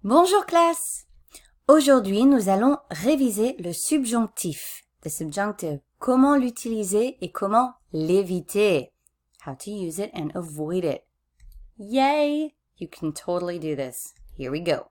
Bonjour classe! Aujourd'hui, nous allons réviser le subjonctif, the subjunctive, comment l'utiliser et comment l'éviter, how to use it and avoid it. Yay! You can totally do this. Here we go.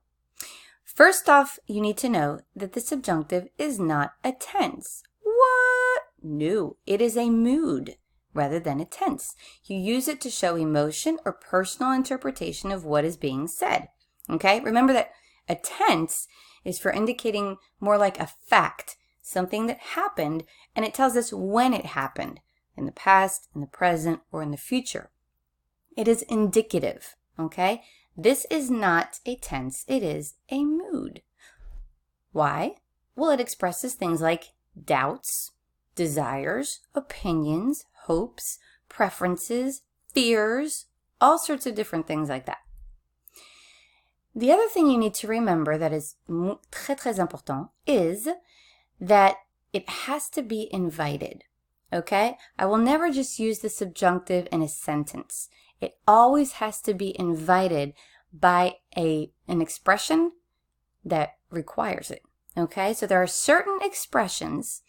First off, you need to know that the subjunctive is not a tense. What? No, it is a mood rather than a tense. You use it to show emotion or personal interpretation of what is being said. Okay, remember that a tense is for indicating more like a fact, something that happened, and it tells us when it happened, in the past, in the present, or in the future. It is indicative, okay? This is not a tense, it is a mood. Why? Well, it expresses things like doubts, desires, opinions, hopes, preferences, fears, all sorts of different things like that. The other thing you need to remember that is très important is that it has to be invited, okay? I will never just use the subjunctive in a sentence. It always has to be invited by an expression that requires it, okay? So there are certain expressions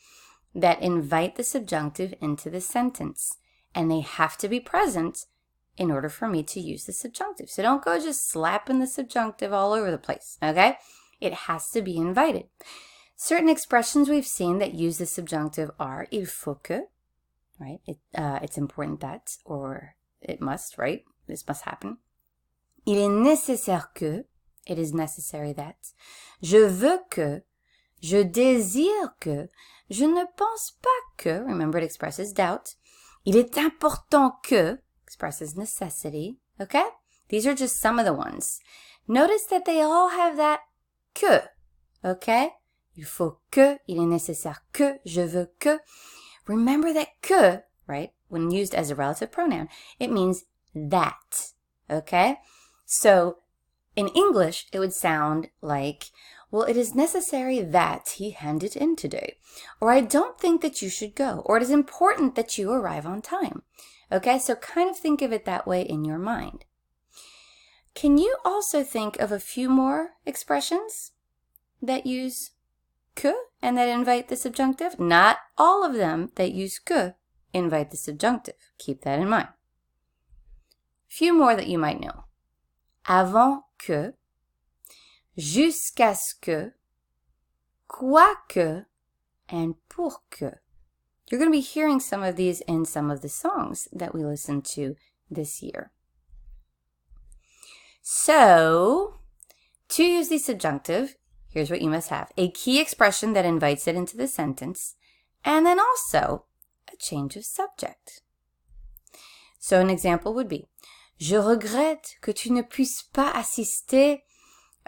that invite the subjunctive into the sentence, and they have to be present in order for me to use the subjunctive. So don't go just slapping the subjunctive all over the place, okay? It has to be invited. Certain expressions we've seen that use the subjunctive are il faut que, right? It's important that, or it must, right? This must happen. Il est nécessaire que, it is necessary that. Je veux que, je désire que, je ne pense pas que, remember it expresses doubt. Il est important que, expresses necessity, okay? These are just some of the ones. Notice that they all have that que, okay? Il faut que, il est nécessaire que, je veux que. Remember that que, right, when used as a relative pronoun, it means that, okay? So in English, it would sound like, well, it is necessary that he hand it in today. Or I don't think that you should go. Or it is important that you arrive on time. Okay, so kind of think of it that way in your mind. Can you also think of a few more expressions that use que and that invite the subjunctive? Not all of them that use que invite the subjunctive. Keep that in mind. Few more that you might know. Avant que, jusqu'à ce que, quoique, and pour que. You're going to be hearing some of these in some of the songs that we listened to this year. So, to use the subjunctive, here's what you must have. A key expression that invites it into the sentence, and then also a change of subject. So an example would be, Je regrette que tu ne puisses pas assister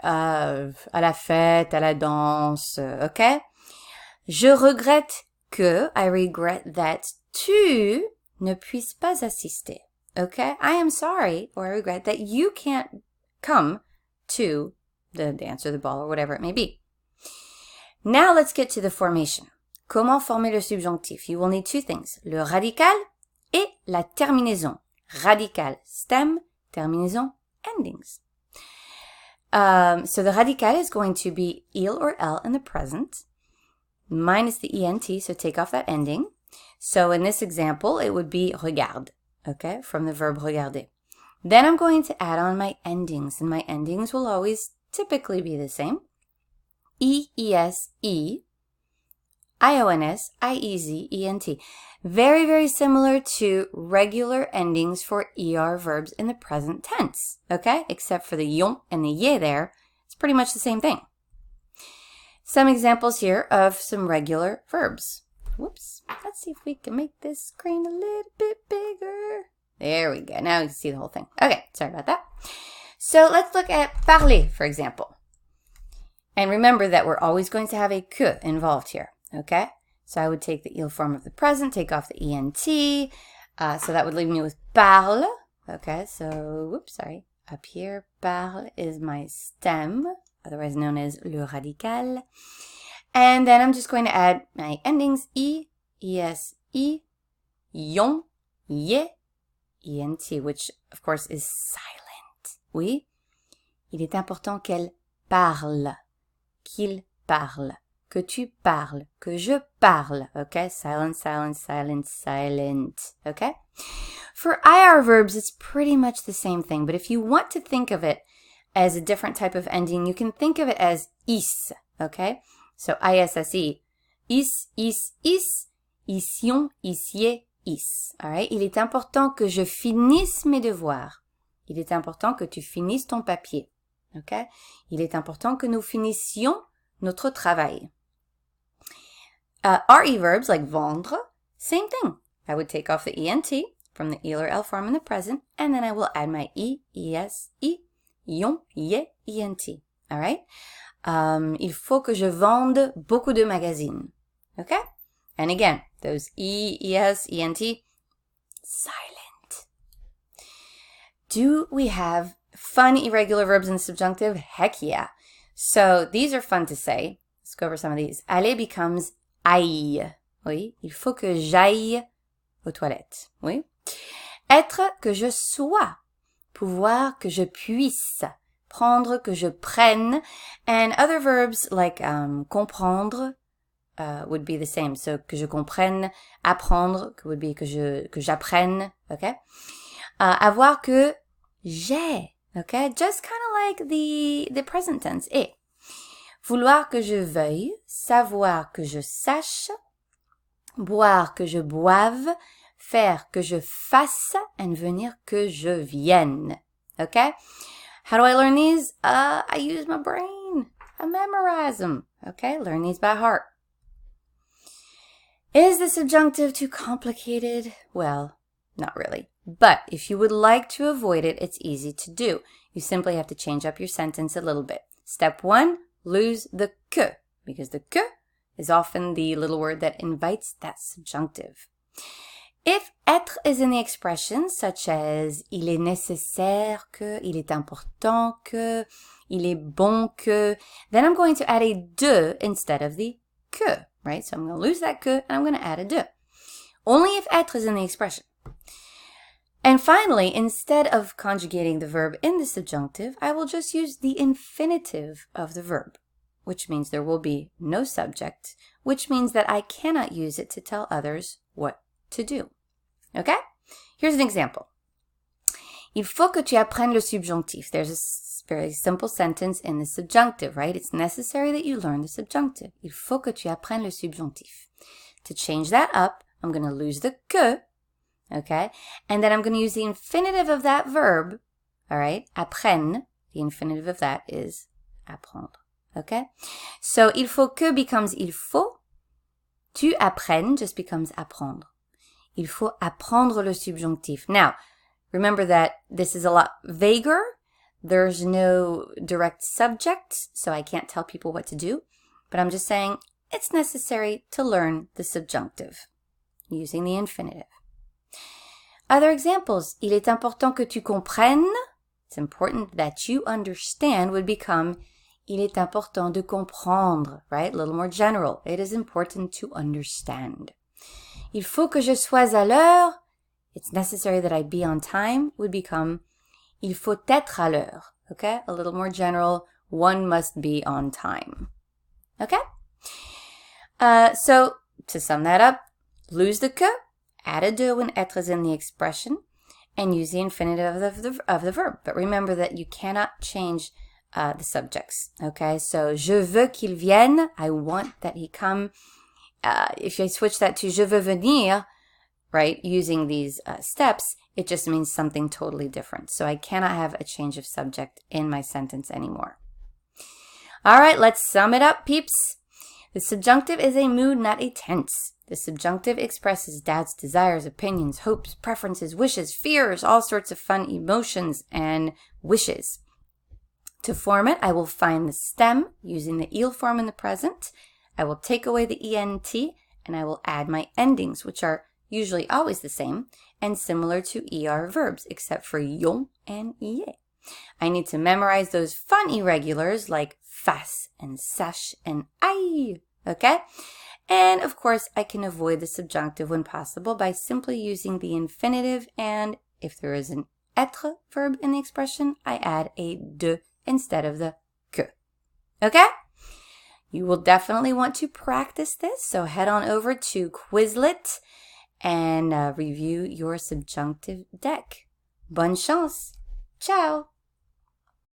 à la fête, à la danse, okay? Je regrette que, I regret that tu ne puisses pas assister. Okay? I am sorry, or I regret that you can't come to the dance or the ball or whatever it may be. Now let's get to the formation. Comment former le subjonctif? You will need two things, le radical et la terminaison. Radical, stem, terminaison, endings. So the radical is going to be il or elle in the present, minus the ent, so take off that ending. So in this example, it would be regarde, okay, from the verb regarder. Then I'm going to add on my endings, and my endings will always typically be the same. es, ions, iez, ent. Very, very similar to regular endings for er verbs in the present tense, okay? Except for the yon and the ye there, it's pretty much the same thing. Some examples here of some regular verbs. Whoops. Let's see if we can make this screen a little bit bigger. There we go. Now we can see the whole thing. Okay, sorry about that. So let's look at parler, for example. And remember that we're always going to have a que involved here, okay? So I would take the il form of the present, take off the ent. So that would leave me with parle. Okay, so, whoops, sorry. Up here, parle is my stem, otherwise known as le radical. And then I'm just going to add my endings, es, yon, ye, ent, which of course is silent. Oui, il est important qu'elle parle, qu'il parle, que tu parles, que je parle, okay? Silent, silent, silent, silent, okay? For IR verbs, it's pretty much the same thing, but if you want to think of it as a different type of ending, you can think of it as is, okay? So ISSE, is, ision, isier, is, all right? Il est important que je finisse mes devoirs. Il est important que tu finisses ton papier, okay? Il est important que nous finissions notre travail. RE verbs like vendre, same thing. I would take off the ENT from the il or L form in the present, and then I will add my E, ES, I, ion, IE, ENT. All right? Il faut que je vende beaucoup de magazines. Okay? And again, those E, ES, ENT, silent. Do we have fun irregular verbs in the subjunctive? Heck yeah. So these are fun to say. Let's go over some of these. Aller becomes aille. Oui, il faut que j'aille aux toilettes. Oui. Être, que je sois. Pouvoir, que je puisse. Prendre, que je prenne. And other verbs like comprendre would be the same. So, que je comprenne. Apprendre, would be que j'apprenne. Okay? Avoir, que j'ai. Okay? Just kind of like the present tense. Et. Vouloir, que je veuille. Savoir, que je sache. Boire, que je boive. Faire, que je fasse. And venir, que je vienne. Okay? How do I learn these? I use my brain. I memorize them. Okay? Learn these by heart. Is the subjunctive too complicated? Well, not really. But if you would like to avoid it, it's easy to do. You simply have to change up your sentence a little bit. Step 1, lose the que, because the que is often the little word that invites that subjunctive. If être is in the expression, such as il est nécessaire que, il est important que, il est bon que, then I'm going to add a de instead of the que, right? So I'm going to lose that que and I'm going to add a de. Only if être is in the expression. And finally, instead of conjugating the verb in the subjunctive, I will just use the infinitive of the verb, which means there will be no subject, which means that I cannot use it to tell others what to do. Okay? Here's an example. Il faut que tu apprennes le subjonctif. There's a very simple sentence in the subjunctive, right? It's necessary that you learn the subjunctive. Il faut que tu apprennes le subjonctif. To change that up, I'm going to lose the que, okay? And then I'm going to use the infinitive of that verb, all right? Apprenne. The infinitive of that is apprendre, okay? So, il faut que becomes il faut. Tu apprennes just becomes apprendre. Il faut apprendre le subjonctif. Now, remember that this is a lot vaguer. There's no direct subject, so I can't tell people what to do. But I'm just saying it's necessary to learn the subjunctive using the infinitive. Other examples. Il est important que tu comprennes. It's important that you understand would become il est important de comprendre, right? A little more general. It is important to understand. Il faut que je sois à l'heure. It's necessary that I be on time would become il faut être à l'heure. Okay? A little more general. One must be on time. Okay? So, to sum that up, lose the que, add a de when être is in the expression, and use the infinitive of the verb. But remember that you cannot change the subjects. Okay? So, je veux qu'il vienne. I want that he come. If I switch that to je veux venir, right, using these steps, it just means something totally different. So I cannot have a change of subject in my sentence anymore. All right, let's sum it up, peeps. The subjunctive is a mood, not a tense. The subjunctive expresses doubts, desires, opinions, hopes, preferences, wishes, fears, all sorts of fun emotions and wishes. To form it, I will find the stem using the il form in the present. I will take away the ENT, and I will add my endings, which are usually always the same, and similar to ER verbs, except for ion and IE. I need to memorize those fun irregulars like face and sache and aille, okay? And, of course, I can avoid the subjunctive when possible by simply using the infinitive, and if there is an être verb in the expression, I add a de instead of the que, Okay? You will definitely want to practice this, so head on over to Quizlet and review your subjunctive deck. Bonne chance! Ciao!